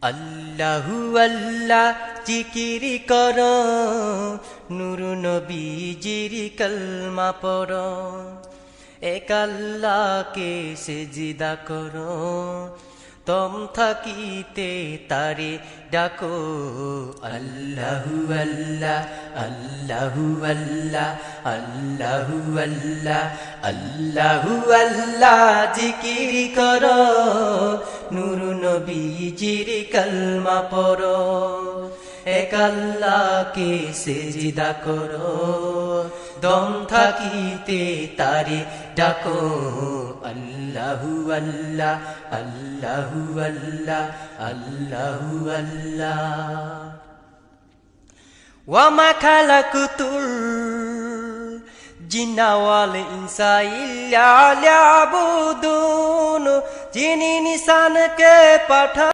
আল্লাহু আল্লাহ জিকির কর, নূর নবীজির কলমা পড়, এক আল্লাহকে সিজদা কর, দম থাকিতে তারে ডাকো। আল্লাহু আল্লাহ আল্লাহু আল্লাহ আল্লাহু আল্লাহ আল্লাহু আল্লাহ জিকির কর, নূর নবীজির কলমা পড়, এক আল্লাহকে সিজদা কর, দম থাকিতে তারে ডাকো। আল্লাহু আল্লাহ আল্লাহু আল্লাহ আল্লাহু আল্লাহ। ওয়ামা খালাকুতুল জিন্না ওয়াল ইনসা ইল্লা লিয়াবুদুন, যিনি নিশানকে পাঠা